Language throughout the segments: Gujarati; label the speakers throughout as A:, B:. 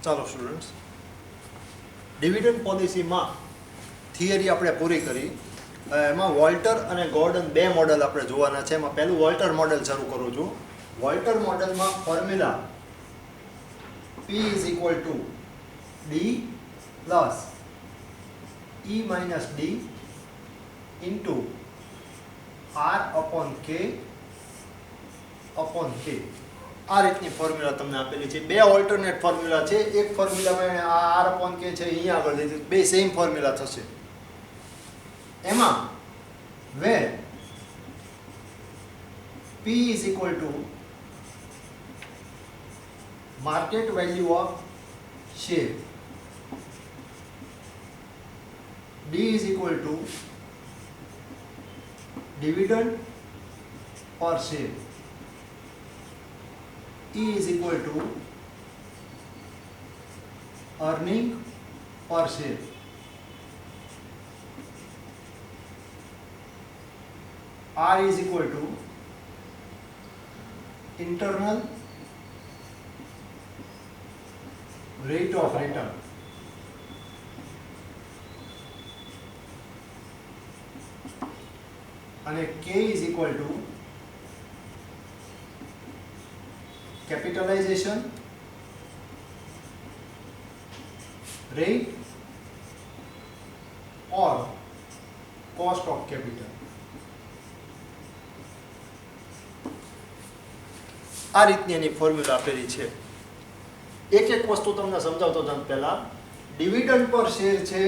A: ચાલો સ્ટુડન્ટ્સ, ડિવિડન્ડ પોલિસીમાં થિયરી આપણે પૂરી કરી. એમાં વોલ્ટર અને ગોર્ડન બે મોડલ આપણે જોવાના છે. એમાં પહેલું વોલ્ટર મોડલ શરૂ કરું છું. વોલ્ટર મોડલમાં formula P is equal to D plus E minus D into R upon k upon k. આ રીતની ફોર્મ્યુલા તમને આપેલી છે. બે ઓલ્ટરનેટ ફોર્મ્યુલા છે. એક ફોર્મ્યુલામાં R અપોન કે છે અહીંયા આગળ લીધું, બે સેમ ફોર્મ્યુલા થશે. એમાં where P is equal to market value of share, D is equal to dividend per share, E is equal to earning per share. R is equal to internal rate of return. And K is equal to capitalization rate or cost of capital. આ રીતની એની ફોર્મ્યુલા આપેલી છે. એક એક વસ્તુ તમને સમજાવતો જાઉં. પહેલા ડિવિડન્ડ પર શેર છે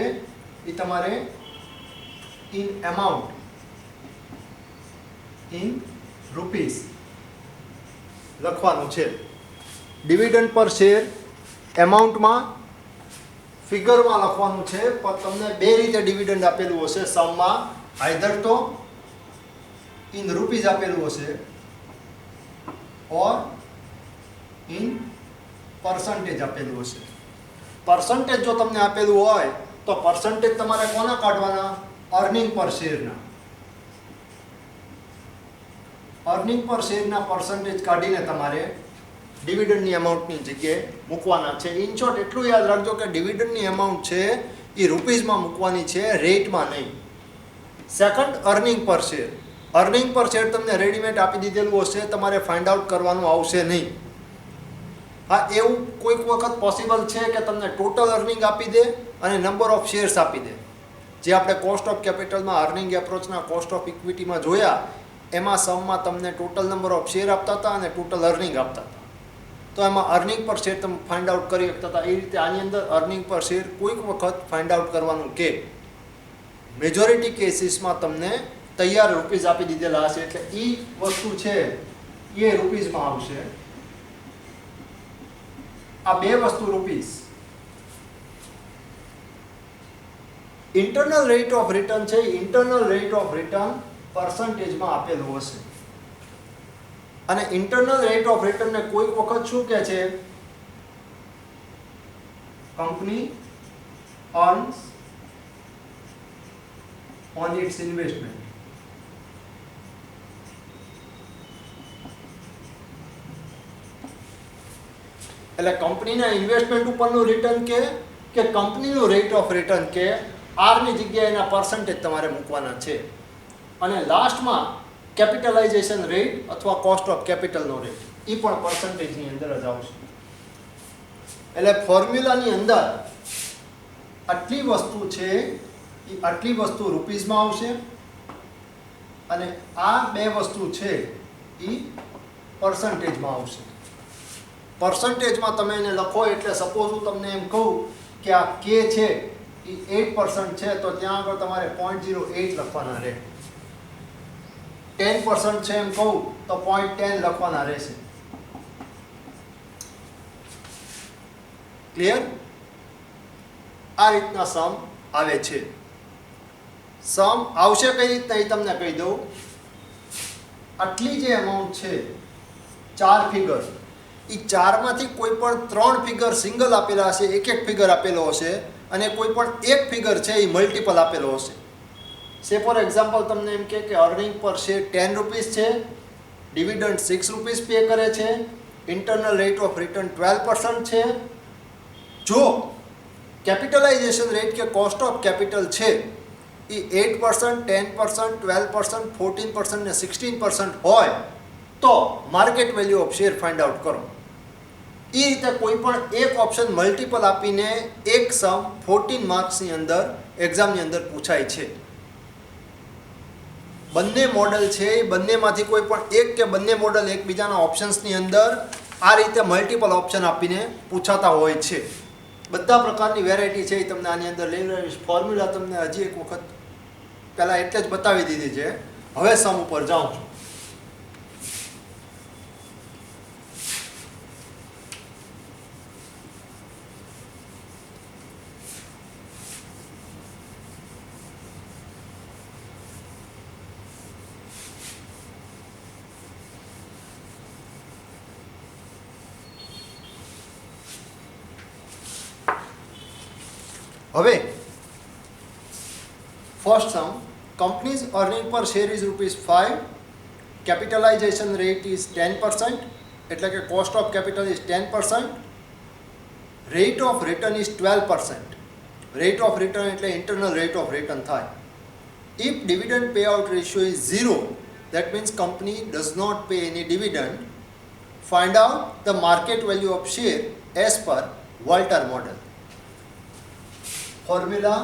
A: એ તમારે ઇન એમાઉન્ટ, ઇન રૂપીસ લખવાનું છે. ડિવિડન્ડ પર શેર એમાઉન્ટમાં, ફિગરમાં લખવાનું છે. પણ તમને બે રીતે ડિવિડન્ડ આપેલું હશે. સમમાં આઈધર તો ઇન રૂપીસ આપેલું હશે और इन परसेंटेज આપેલું હશે. પરસેન્ટેજ જો તમને આપેલું હોય તો પરસેન્ટેજ તમારે કોના કાઢવાના? અર્નિંગ પર શેરના. અર્નિંગ પર શેરના પરસેન્ટેજ કાઢીને તમારે ડિવિડન્ડની અમાઉન્ટની જગ્યાએ મૂકવાના છે. ઇન શોર્ટ એટલું યાદ રાખજો કે ડિવિડન્ડની અમાઉન્ટ છે એ રૂપીઝમાં મૂકવાની છે, રેટમાં નહીં. સેકન્ડ, અર્નિંગ પર શેર. અર્નિંગ પર શેર તમને રેડીમેડ આપી દીધેલું હશે, તમારે ફાઇન્ડ આઉટ કરવાનું આવશે નહીં. હા, એવું કોઈક વખત પોસિબલ છે કે તમને ટોટલ અર્નિંગ આપી દે અને નંબર ઓફ શેર્સ આપી દે. જે આપણે કોસ્ટ ઓફ કેપિટલમાં અર્નિંગ એપ્રોચના કોસ્ટ ઓફ ઇક્વિટીમાં જોયા, એમાં સમમાં તમને ટોટલ નંબર ઓફ શેર આપતા હતા અને ટોટલ અર્નિંગ આપતા હતા. તો એમાં અર્નિંગ પર શેર તમે ફાઇન્ડ આઉટ કરી શકતા હતા. એ રીતે આની અંદર અર્નિંગ પર શેર કોઈક વખત ફાઇન્ડ આઉટ કરવાનું કે મેજોરિટી કેસીસમાં તમને તૈયાર રૂપીઝ આપી દીધેલા હશે. એટલે એ વસ્તુ છે એ રૂપીઝમાં આવશે. આ બે વસ્તુ rupees. Internal rate of return છે. ઇન્ટરનલ રેટ ઓફ રિટર્ન પર્સન્ટેજમાં આપેલું હશે. અને ઇન્ટરનલ રેટ ઓફ રિટર્નને કોઈક વખત શું કહે છે? Company earns on its investment. એટલે કંપનીના ઇન્વેસ્ટમેન્ટ ઉપરનું રિટર્ન કે કંપનીનું રેટ ઓફ રિટર્ન કે આરની જગ્યાએ એના પર્સન્ટેજ તમારે મૂકવાના છે. અને લાસ્ટમાં કેપિટલાઇઝેશન રેટ અથવા કોસ્ટ ઓફ કેપિટલનો રેટ એ પણ પર્સન્ટેજની અંદર જ આવશે. એટલે ફોર્મ્યુલાની અંદર આટલી વસ્તુ છે એ આટલી વસ્તુ રૂપીઝમાં આવશે અને આ બે વસ્તુ છે એ પર્સન્ટેજમાં આવશે. પર્સન્ટેજમાં તમે એને લખો એટલે સપોઝ હું તમને એમ કહું કે આ કે છે એ 8% છે તો ત્યાં આગળ તમારે 0.08 લખવાના રહે. 10% છે એમ કહું તો 0.10 લખવાના રહેશે. ક્લિયર? આ રીતના સમ આવે છે. સમ આવશે કઈ રીતના એ તમને કહી દઉં. આટલી જે અમાઉન્ટ છે 4 ફિગર, એ ચારમાંથી કોઈ પણ 3 ફિગર સિંગલ આપેલા હશે, એક એક ફિગર આપેલો હશે અને કોઈ પણ એક ફિગર છે એ મલ્ટિપલ આપેલો હશે. સે ફોર એક્ઝામ્પલ તમને એમ કે અર્નિંગ પર શેર 10 રૂપીસ છે, ડિવિડન્ડ 6 રૂપીસ પે કરે છે, ઇન્ટરનલ રેટ ઓફ રિટર્ન 12% છે જો કેપિટલાઇઝેશન રેટ કે કોસ્ટ ઓફ કેપિટલ છે એ 8%, 10%, 12%, 14% ને 16% હોય તો market value of share find out કરો. એ રીતે કોઈ પણ એક ઓપ્શન મલ્ટિપલ આપીને એક સમ 14 માર્ક્સની અંદર એક્ઝામની અંદર પૂછાય છે. બંને મોડલ છે એ બંનેમાંથી કોઈ પણ એક કે બંને મોડલ એકબીજાના ઓપ્શન્સની અંદર આ રીતે મલ્ટિપલ ઓપ્શન આપીને પૂછાતા હોય છે. બધા પ્રકારની વેરાયટી છે એ તમને આની અંદર લઈ રહીશ. ફોર્મ્યુલા તમને હજી એક વખત પહેલાં એટલે જ બતાવી દીધી છે. હવે સમ ઉપર જાઉં છું. હવે ફર્સ્ટ સમ, કંપનીઝ અર્નિંગ પર share is ₹5, capitalisation rate is 10%, એટલે કે cost of capital is 10%, rate of return is 12%. Rate of return એટલે ઇન્ટરનલ રેટ ઓફ રિટર્ન થાય. If dividend pay out ratio is 0, that means company does not pay any dividend. Find out the market value of share as per Walter model. Formula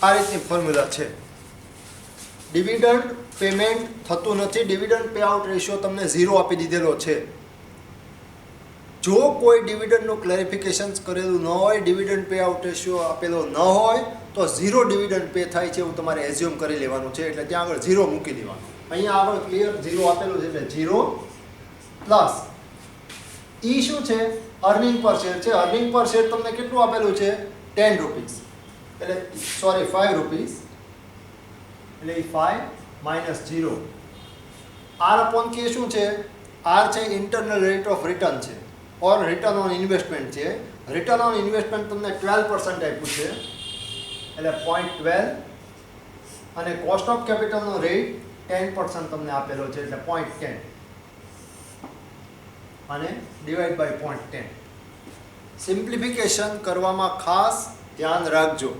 A: આ રીતની ફોર્મ્યુલા છે. ડિવિડન્ડ પેમેન્ટ થતું નથી, ડિવિડન્ડ પે આઉટ રેશિયો તમને 0 આપી દીધેલો છે. જો કોઈ ડિવિડન્ડનું ક્લેરિફિકેશન કરેલું ન હોય, ડિવિડન્ડ પે આઉટ રેશિયો આપેલો ન હોય તો 0 ડિવિડન્ડ પે થાય છે એવું તમારે એઝ્યુમ કરી લેવાનું છે. એટલે ત્યાં આગળ 0 મૂકી દેવાનું. અહીંયા આગળ ક્લિયર 0 આપેલું છે એટલે 0 પ્લસ ઈ શું છે? અર્નિંગ પર શેર છે. અર્નિંગ પર શેર તમને કેટલું આપેલું છે? 10 રૂપીસ, એટલે સોરી 5 રૂપીસ, એટલે 5 માઇનસ 0. આર અપોન કે શું છે? આર છે ઇન્ટરનલ રેટ ઓફ રિટર્ન છે, ઓર રિટર્ન ઓન ઇન્વેસ્ટમેન્ટ છે. રિટર્ન ઓન ઇન્વેસ્ટમેન્ટ તમને 12% આપ્યું છે, એટલે 0.12, અને કોસ્ટ ઓફ કેપિટલનો રેટ 10% તમને આપેલો છે, એટલે 0.10, અને ડિવાઈડ બાય 0.10. સિમ્પ્લિફિકેશન કરવામાં ખાસ ધ્યાન રાખજો.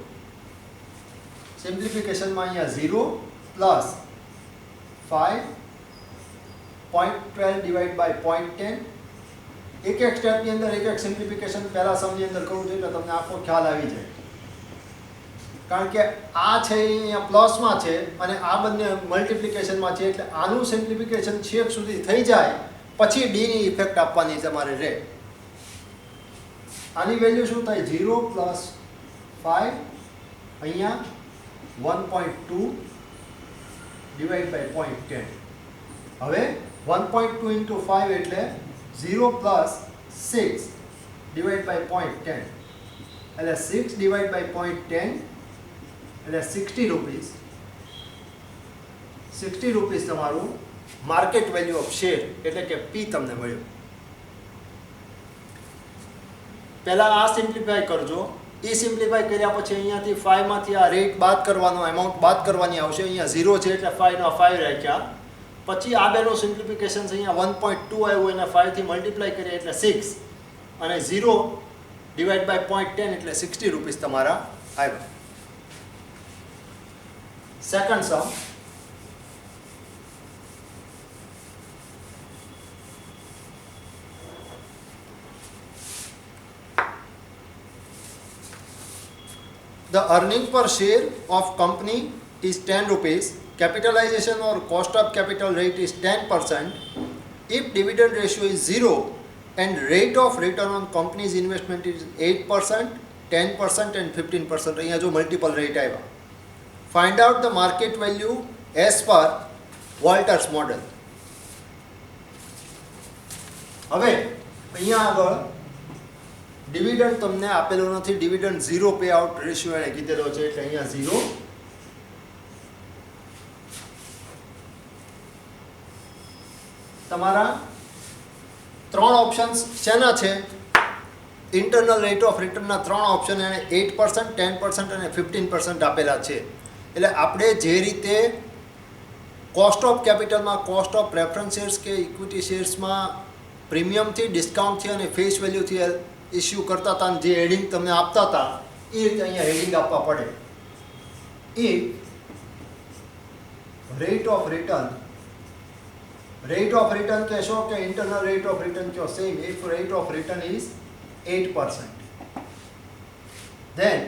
A: સિમ્પ્લિફિકેશનમાં અહીંયા 0 પ્લસ 5.12 ડિવાઈડ બાય 0.10. એક એક સ્ટેપની અંદર એક એક સિમ્પ્લિફિકેશન પહેલા સમની અંદર કરવું જોઈએ એટલે તમને આખો ખ્યાલ આવી જાય. કારણ કે આ છે અહીંયા પ્લસમાં છે અને આ બંને મલ્ટિપ્લિકેશનમાં છે, એટલે આનું સિમ્પ્લિફિકેશન છેક સુધી થઈ જાય પછી ડીની ઇફેક્ટ આપવાની તમારે રહે. આની વેલ્યુ શું થાય? 0 પ્લસ 5, અહીંયા 1.2 ડિવાઈડ બાય 0.10. હવે 1.2 ઇન્ટુ 5 એટલે 0 પ્લસ 6 ડિવાઈડ બાય 0.10, એટલે 6 ડિવાઈડ બાય 0.10 એટલે 60 રૂપીસ. 60 રૂપીસ તમારું માર્કેટ વેલ્યુ ઓફ શેર એટલે કે પી તમને મળ્યું. પહેલાં આ સિમ્પ્લિફાય કરજો. એ સિમ્પ્લિફાય કર્યા પછી અહીંયાથી 5 માંથી આ રેટ બાદ કરવાનો, એમાઉન્ટ બાદ કરવાની આવશે. અહીંયા 0 છે એટલે 5 ના 5 રાખ્યા. પછી આ બેનું સિમ્પ્લિફિકેશન અહીંયા 1.2 આવ્યું, એને 5 થી મલ્ટીપ્લાય કરીએ એટલે 6, અને 0 ડિવાઈડ બાય 0.10 એટલે 60 રૂપીસ તમારા આવ્યા. Second sum, the earning per share of company is 10 rupees. Capitalization or cost of capital rate is 10%. If dividend ratio is 0 and rate of return on company's investment is 8%, 10% and 15%. અહીંયા જો મલ્ટિપલ રેટ આવ્યા. Find out the market value as per Walters model. હવે અહીંયા આગળ ડિવિડન્ડ તમને આપેલો નથી, ડિવિડન્ડ 0 પે આઉટ રેશિયો એને કીધેલો છે, એટલે અહીંયા 0. તમારા ત્રણ ઓપ્શન્સ શેના છે? ઇન્ટરનલ રેટ ઓફ રિટર્નના ત્રણ ઓપ્શન એને 8%, 10% અને 15% આપેલા છે. એટલે આપણે જે રીતે કોસ્ટ ઓફ કેપિટલમાં કોસ્ટ ઓફ પ્રેફરન્સ શેર્સ કે ઇક્વિટી શેર્સમાં પ્રીમિયમથી, ડિસ્કાઉન્ટથી અને ફેસ વેલ્યુથી ઇસ્યુ કરતા હતા, જે હેડિંગ તમને આપતા હતા એ રીતે અહીંયા હેડિંગ આપવા પડે. ઇફ રેટ ઓફ રિટર્ન કહેશો કે ઇન્ટરનલ રેટ ઓફ રિટર્ન કયો? Same. If rate of return is 8%, then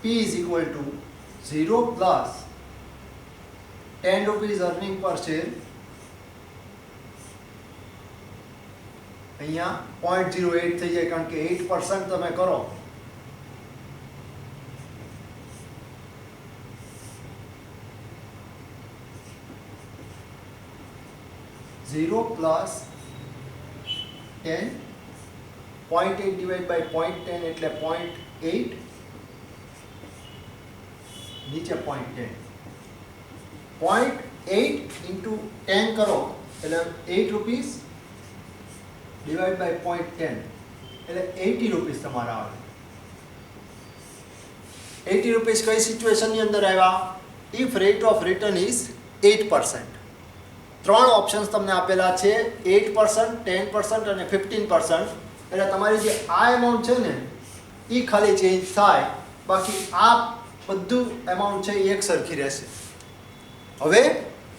A: P is equal to 0 plus 10 rupees earning per share. અહીંયા 0.08 થઈ જાય કારણ કે 8% તમે કરો. Zero plus 10, 0.8 divided by 0.10 એટલે 0.8, નીચે 0.10. 0.8 into 10 કરો એટલે 8 રૂપીસ ડિવાઈડ બાય 0.10 એટલે 80 રૂપીસ તમારા આવે. 80 રૂપીસ કઈ સિચ્યુએશનની અંદર આવ્યા? If rate of return is 8%. ત્રણ ઓપ્શન્સ તમને આપેલા છે, 8%, 10% અને 15%. એટલે તમારી જે આ એમાઉન્ટ છે ને એ ખાલી ચેન્જ થાય, બાકી આ બધું એમાઉન્ટ છે એ એક સરખી રહેશે. હવે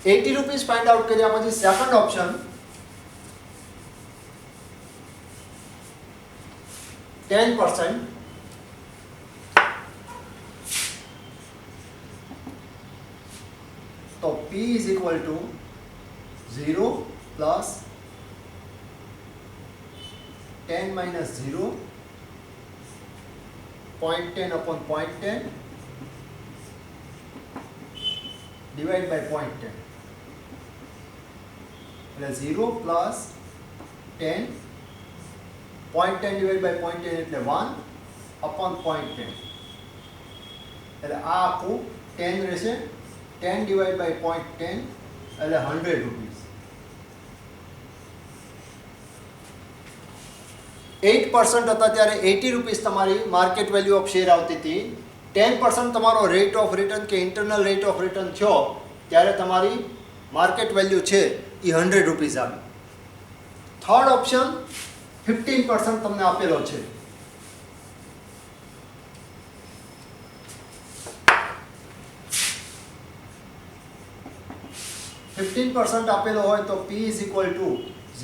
A: 80 રૂપીસ ફાઇન્ડ આઉટ કર્યા પછી સેકન્ડ ઓપ્શન 10%, તો P is equal to 0 plus 10 minus 0, 0.10 upon 0.10 divided by 0.10. એટલે 0 plus 10, 0.10 divided by 0.10 એટલે 1 upon 0.10. એટલે આ આખું 10 રહેશે. 10 divided by 0.10 એટલે 100 રૂપીસ. 8% હતા ત્યારે 80 રૂપીસ તમારી માર્કેટ વેલ્યુ ઓફ શેર આવતી હતી. 10% તમારો રેટ ઓફ રિટર્ન કે ઇન્ટરનલ રેટ ઓફ રિટર્ન થયો ત્યારે તમારી માર્કેટ વેલ્યુ છે એ 100 રૂપીસ આવી. થર્ડ ઓપ્શન 15% તમને આપેલો છે. $15% આપેલો હોય તો P is equal to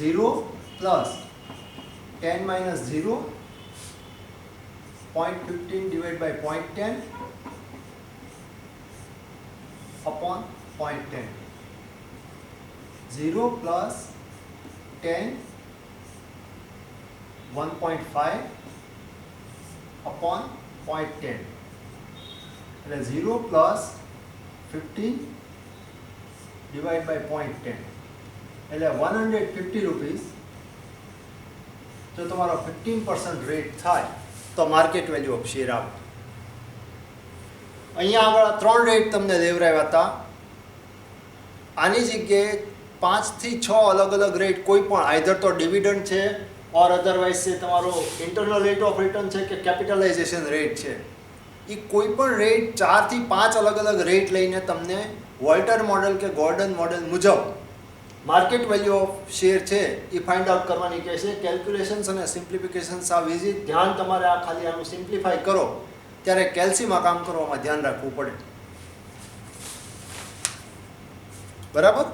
A: 0 plus 10 minus 0, 0.15 divided by 0.10 upon 0.10. 0 plus 10, 1.5 upon 0.10. એટલે 0 plus 15 divided by 0.10 એટલે 150 રૂપીસ. જો તમારો 15% રેટ થાય તો માર્કેટ વેલ્યુ ઓફ શેર આવે. અહીંયા આગળ ત્રણ રેટ તમને લેવરાવ્યા હતા. આની જગ્યાએ 5 થી 6 અલગ અલગ રેટ કોઈ પણ આઈધર તો ડિવિડન્ડ છે ઓર અધરવાઇઝ છે તમારો ઇન્ટરનલ રેટ ઓફ રિટર્ન છે કે કેપિટલાઇઝેશન રેટ છે. એ કોઈ પણ રેટ 4 થી 5 અલગ અલગ રેટ લઈને તમને વોલ્ટર મોડેલ કે ગોર્ડન મોડેલ મુજબ માર્કેટ વેલ્યુ ઓફ શેર છે એ ફાઇન્ડ આઉટ કરવાની કહેશે. કેલ્ક્યુલેશન્સ અને સિમ્પ્લિફિકેશન્સ આ વિઝિટ ધ્યાન તમારે આ ખાલી આનું સિમ્પ્લિફાય કરો ત્યારે કેલ્સીમાં કામ કરવામાં ધ્યાન રાખવું પડે. બરાબર.